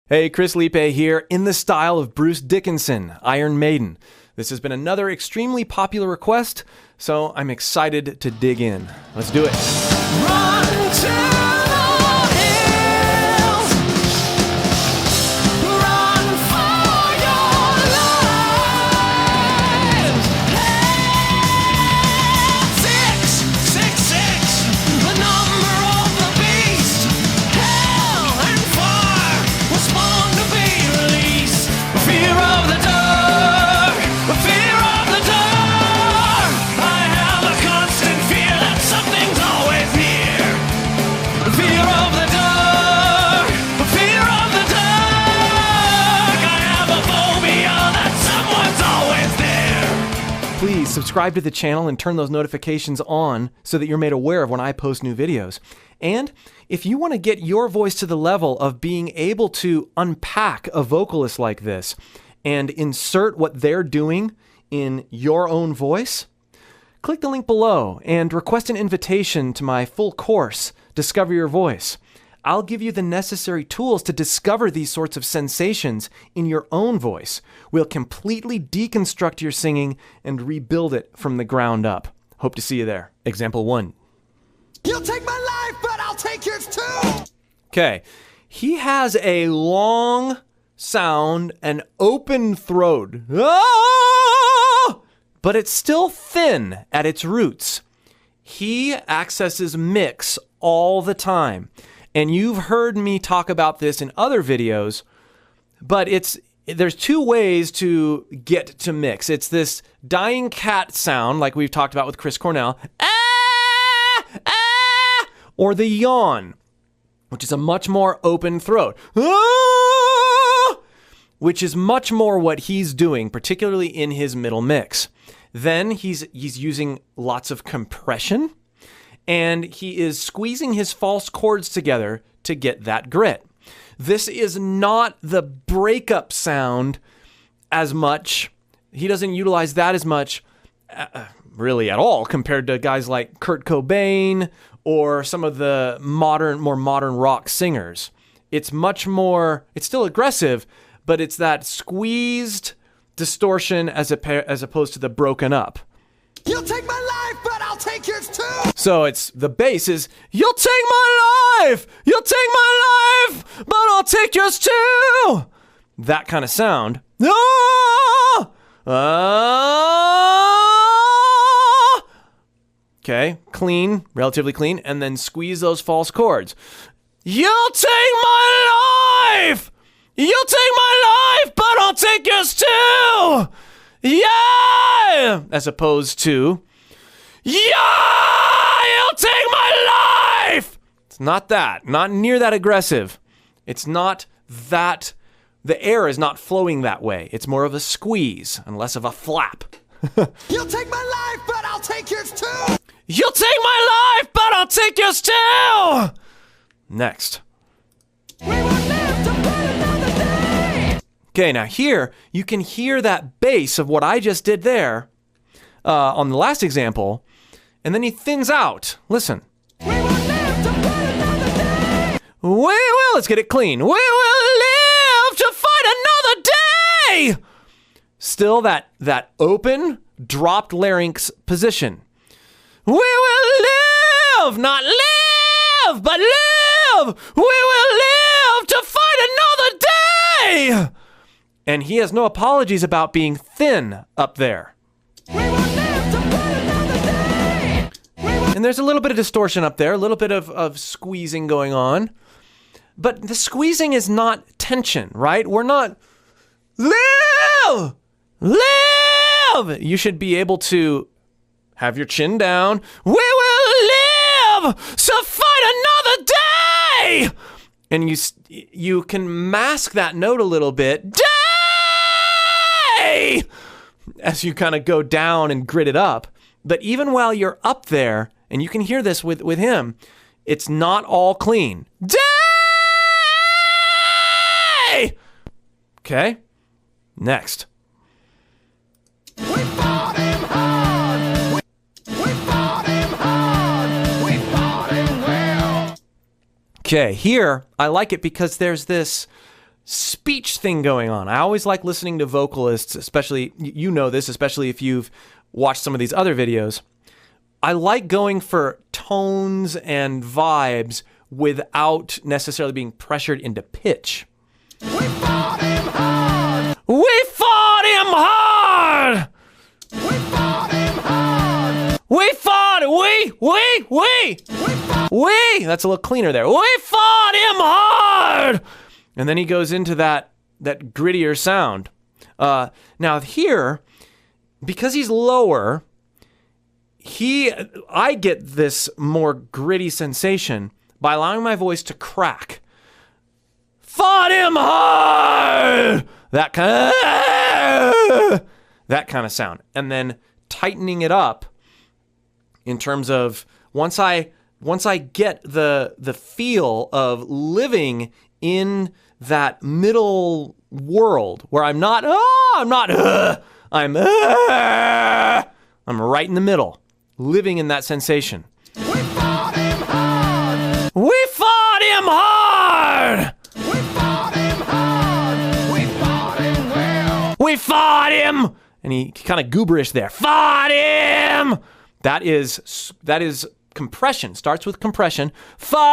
Hey, Chris Lippe here, in the style of Bruce Dickinson, Iron Maiden. This has been another extremely popular request, so I'm excited to dig in. Let's do it. Run to the hills. Run for your lives. Hell, 666, the number of the beast. Hell and fire was born to be released. Fear of the dark, fear of the dark. I have a constant fear that something's always near. Fear of the dark, fear of the dark. I have a phobia that someone's always there. Please subscribe to the channel and turn those notifications on so that you're made aware of when I post new videos. And if you want to get your voice to the level of being able to unpack a vocalist like this and insert what they're doing in your own voice, click the link below and request an invitation to my full course, Discover Your Voice. I'll give you the necessary tools to discover these sorts of sensations in your own voice. We'll completely deconstruct your singing and rebuild it from the ground up. Hope to see you there. Example 1. You'll take my life, but I'll take yours too. Okay, he has a long sound, an open throat, ah! But it's still thin at its roots. He accesses mix all the time. And you've heard me talk about this in other videos, but there's two ways to get to mix. It's this dying cat sound, like we've talked about with Chris Cornell, ah, ah, or the yawn, which is a much more open throat, ah, which is much more what he's doing, particularly in his middle mix. Then he's using lots of compression, and he is squeezing his false chords together to get that grit. This is not the breakup sound as much. He doesn't utilize that as much, really at all, compared to guys like Kurt Cobain or some of the more modern rock singers. It's much more, it's still aggressive, but it's that squeezed distortion as opposed to the broken up. You'll take my life, but I'll take yours too. So it's the bass is, you'll take my life, you'll take my life, but I'll take yours too. That kind of sound. Ah! Ah! Okay, clean, relatively clean, and then squeeze those false chords. You'll take my life, you'll take my life, but I'll take yours too. Yeah! As opposed to, yeah! You'll take my life! It's not that. Not near that aggressive. It's not that. The air is not flowing that way. It's more of a squeeze and less of a flap. You'll take my life, but I'll take yours too. You'll take my life, but I'll take yours too! Next. We will live to fight another day. Okay, now here, you can hear that bass of what I just did there on the last example, and then he thins out. Listen. We will live to fight another day. We will, let's get it clean. We will live to fight another day! Still that open, dropped larynx position. We will live, not live, but live! We will live to fight another day! And he has no apologies about being thin up there. We will live to fight another day. And there's a little bit of distortion up there, a little bit of squeezing going on. But the squeezing is not tension, right? We're not, live! Live! You should be able to have your chin down. We will live to fight another day! And you can mask that note a little bit. Day! As you kind of go down and grit it up. But even while you're up there, and you can hear this with him, it's not all clean. Day! Okay, next. We fought him hard. We fought him hard. We fought him well. Okay, here, I like it because there's this speech thing going on. I always like listening to vocalists, especially, you know this, especially if you've watched some of these other videos. I like going for tones and vibes without necessarily being pressured into pitch. We fought him hard. We fought him hard. We fought him hard. We fought. We. That's a little cleaner there. We fought him hard. And then he goes into that grittier sound. Now here, because he's lower, I get this more gritty sensation by allowing my voice to crack. Fought him hard. That kind of sound, and then tightening it up in terms of once I get the feel of living in that middle world where I'm right in the middle, living in that sensation. We fought him hard. We fought him hard. We fought him hard. We fought him well. We fought him. And he kind of gooberish there. Fought him. That is compression. Starts with compression. Fought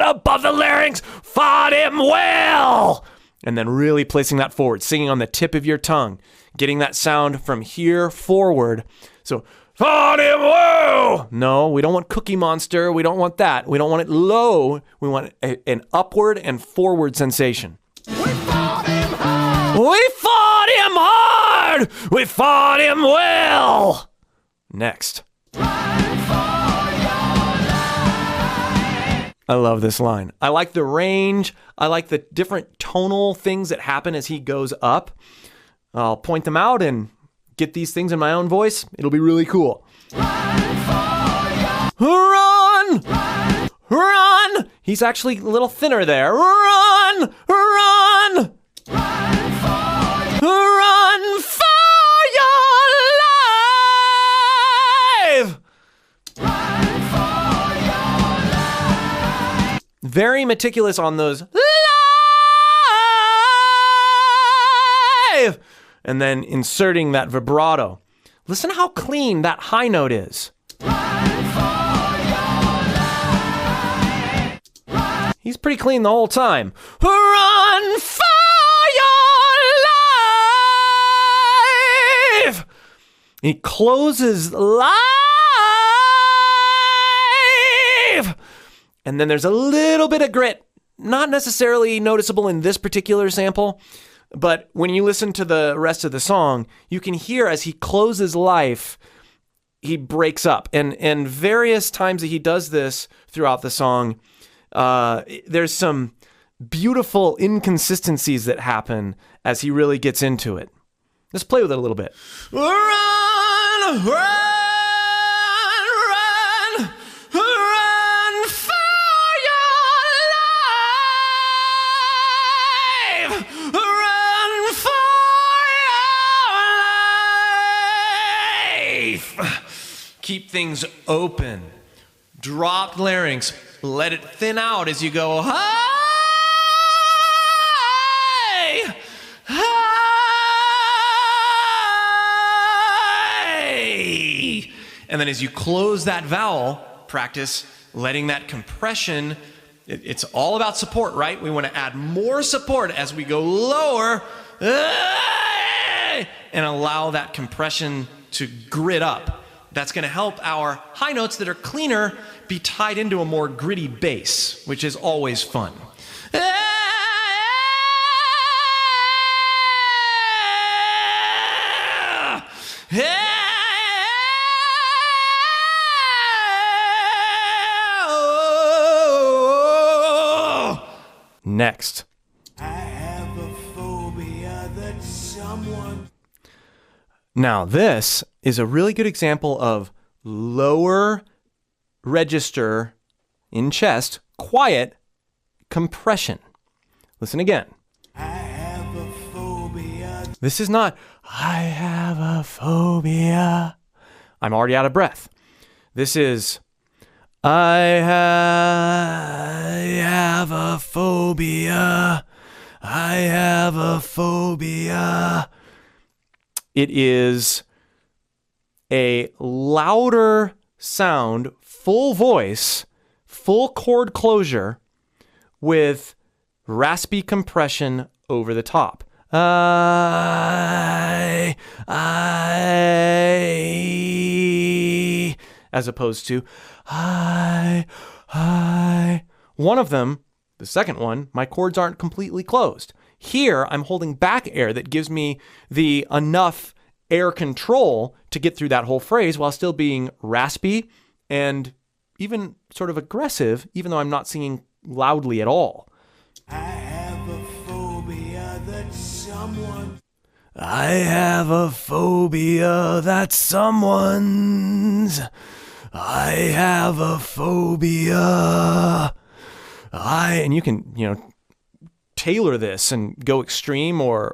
above the larynx. Fought him well. And then really placing that forward, singing on the tip of your tongue, getting that sound from here forward. So, fought him well. No, we don't want Cookie Monster. We don't want that. We don't want it low. We want an upward and forward sensation. We fought him hard. We fought him hard. We fought him well. Next. Run for your life. I love this line. I like the range. I like the different tonal things that happen as he goes up. I'll point them out and get these things in my own voice. It'll be really cool. Run! Run! He's actually a little thinner there. Run! Run! Run for your life! Very meticulous on those live! And then inserting that vibrato. Listen how clean that high note is. He's pretty clean the whole time. Run for your life! He closes live! And then there's a little bit of grit. Not necessarily noticeable in this particular sample, but when you listen to the rest of the song, you can hear as he closes life, he breaks up. And various times that he does this throughout the song, there's some beautiful inconsistencies that happen as he really gets into it. Let's play with it a little bit. Run, run, run, run for your life. Run for your life. Keep things open. Drop larynx. Let it thin out as you go high, high. And then as you close that vowel, practice letting that compression, it's all about support, right? We want to add more support as we go lower and allow that compression to grit up. That's going to help our high notes that are cleaner be tied into a more gritty bass, which is always fun. Next. I have a phobia that someone... Now, this is a really good example of lower register in chest, quiet compression. Listen again. I have a phobia. This is not, I have a phobia. I'm already out of breath. This is, I have a phobia. I have a phobia. It is a louder sound, full voice, full chord closure with raspy compression over the top. As opposed to I. One of them, the second one, my chords aren't completely closed. Here, I'm holding back air that gives me the enough air control to get through that whole phrase while still being raspy and even sort of aggressive, even though I'm not singing loudly at all. I have a phobia that someone... I have a phobia that someone's... I have a phobia. And you can, tailor this and go extreme or,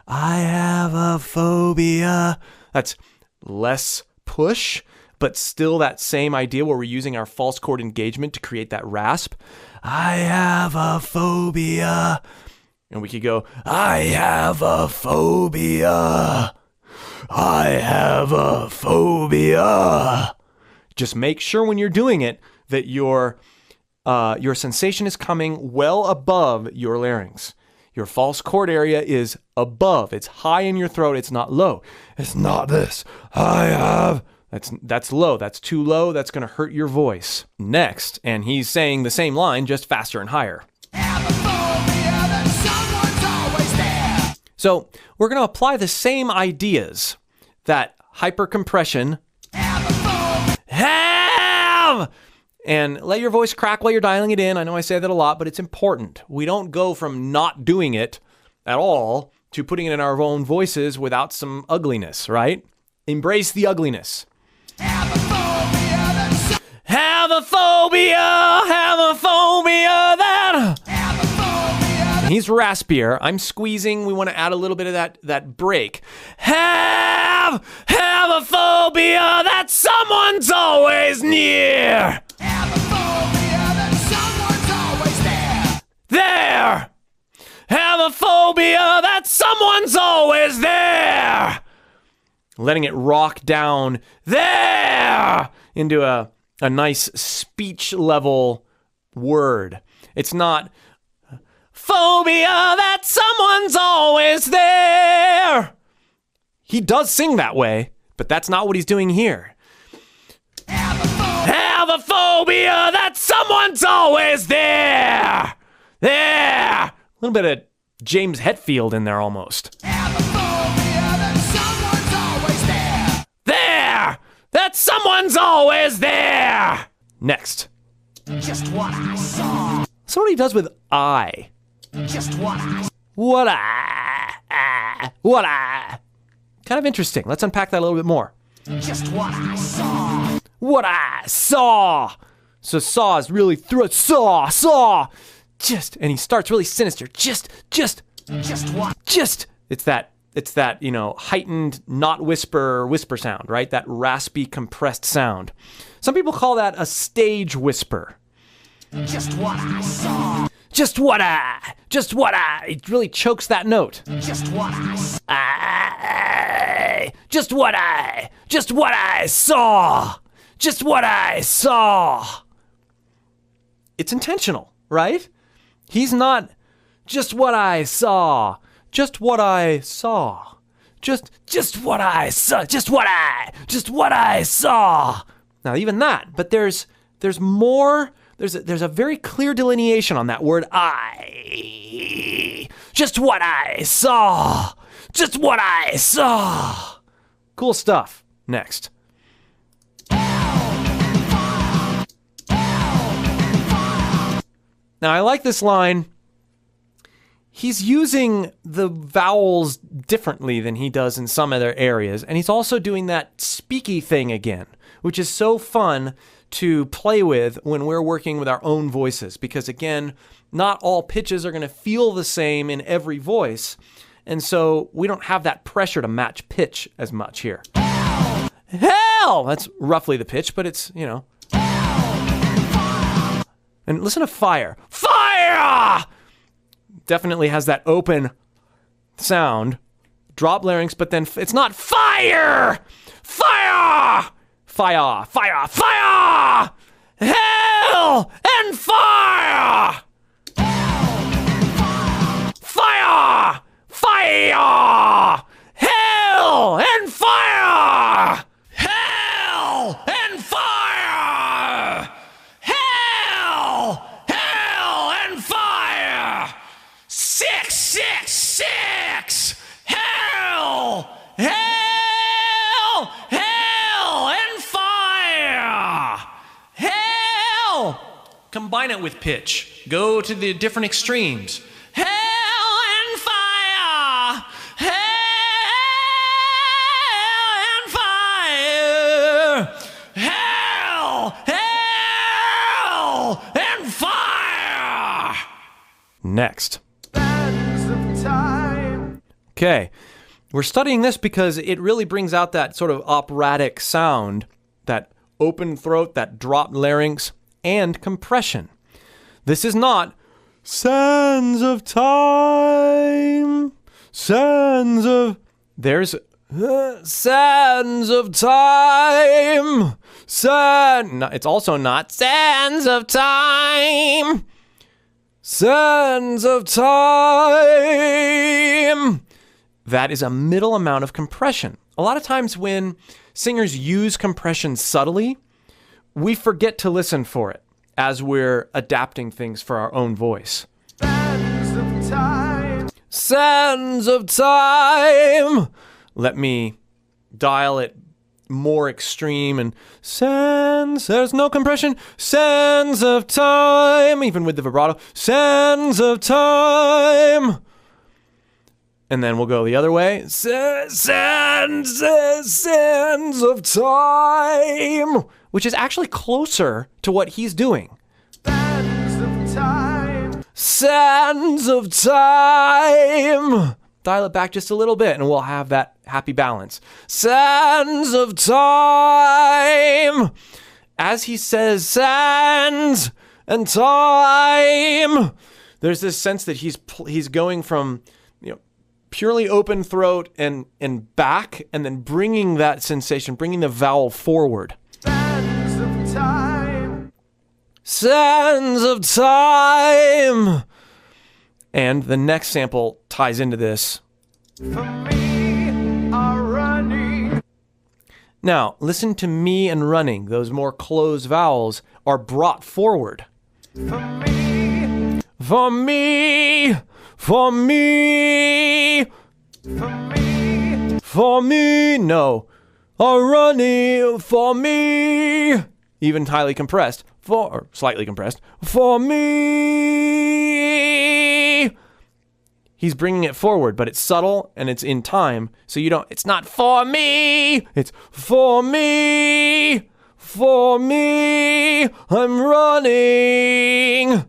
I have a phobia. That's less push, but still that same idea where we're using our false chord engagement to create that rasp. I have a phobia. And we could go, I have a phobia. I have a phobia. Just make sure when you're doing it that your sensation is coming well above your larynx. Your false chord area is above. It's high in your throat. It's not low. It's not this. I have. That's low. That's too low. That's going to hurt your voice. Next, and he's saying the same line, just faster and higher. So we're going to apply the same ideas. That hypercompression. Have! And let your voice crack while you're dialing it in. I know I say that a lot, but it's important. We don't go from not doing it at all to putting it in our own voices without some ugliness, right? Embrace the ugliness. Have a phobia. Have a phobia. Have a phobia that. Have a phobia. He's raspier. I'm squeezing. We want to add a little bit of that break. Have a phobia that someone's always near. Have a phobia that someone's always there. There. Have a phobia that someone's always there. Letting it rock down there into a nice speech level word. It's not phobia that someone's always there. He does sing that way, but that's not what he's doing here. Have a phobia that someone's always there. There. A little bit of James Hetfield in there almost. Have a phobia that someone's always there. There. That someone's always there. Next. Just what I saw. So what he does with I. Just what I... What I. What I. Kind of interesting. Let's unpack that a little bit more. Just what I saw. What I saw. So saw is really saw. Just, and he starts really sinister. Just what? Just. It's that, heightened, not whisper sound, right? That raspy, compressed sound. Some people call that a stage whisper. Just what I saw. Just what I. It really chokes that note. Just what I saw. Just what I saw. Just what I saw. It's intentional, right? He's not just what I saw. Just what I saw. Just what I saw. Just what I saw. Now even that, but there's more. There's a very clear delineation on that word I. Just what I saw. Just what I saw. Cool stuff. Next. Now I like this line. He's using the vowels differently than he does in some other areas, and he's also doing that speaky thing again, which is so fun to play with when we're working with our own voices, because again, not all pitches are going to feel the same in every voice, and so we don't have that pressure to match pitch as much here. Hell! That's roughly the pitch, but it's, And listen to fire. Fire! Definitely has that open sound. Drop larynx, but then it's not fire! Fire! Fire! Fire! Fire! Hell and fire! Fire! Fire! Hell and fire! Hell and fire! Hell! Hell and fire! 666! Hell! Hell! Hell and fire! Hell! Combine it with pitch. Go to the different extremes. Hell and fire! Hell and fire! Hell! Hell and fire! Next. Okay. We're studying this because it really brings out that sort of operatic sound, that open throat, that dropped larynx, and compression. This is not sands of time, sands of... There's sands of time, no, it's also not sands of time, sands of time. That is a middle amount of compression. A lot of times when singers use compression subtly, we forget to listen for it as we're adapting things for our own voice. Sands of time. Sands of time. Let me dial it more extreme and sands, there's no compression. Sands of time, even with the vibrato. Sands of time. And then we'll go the other way. Sands of time. Which is actually closer to what he's doing. Sands of time. Sands of time. Dial it back just a little bit and we'll have that happy balance. Sands of time. As he says sands and time, there's this sense that he's going from, purely open throat and back, and then bringing that sensation, bringing the vowel forward. Sands of time. Sands of time. And the next sample ties into this. For me are running. Now, listen to me and running. Those more closed vowels are brought forward. For me. For me. For me. For me. For me. No. Are running for me. Even highly compressed. Or slightly compressed. For me. He's bringing it forward, but it's subtle and it's in time. So it's not for me. It's for me. For me. I'm running.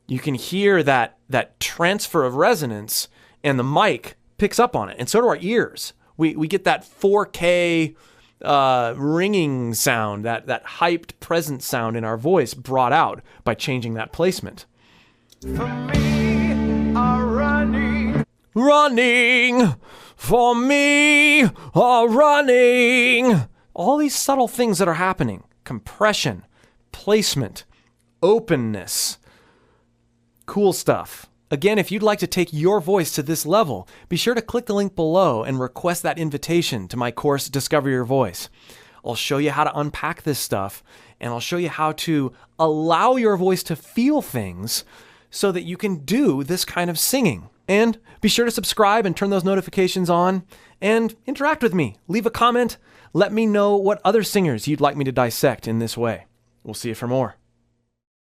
You can hear that transfer of resonance, and the mic picks up on it, and so do our ears. We get that 4K ringing sound, that hyped present sound in our voice brought out by changing that placement. For me are running. Running. For me are running. All these subtle things that are happening. Compression, placement, openness. Cool stuff. Again, if you'd like to take your voice to this level, be sure to click the link below and request that invitation to my course, Discover Your Voice. I'll show you how to unpack this stuff, and I'll show you how to allow your voice to feel things so that you can do this kind of singing. And be sure to subscribe and turn those notifications on and interact with me. Leave a comment. Let me know what other singers you'd like me to dissect in this way. We'll see you for more.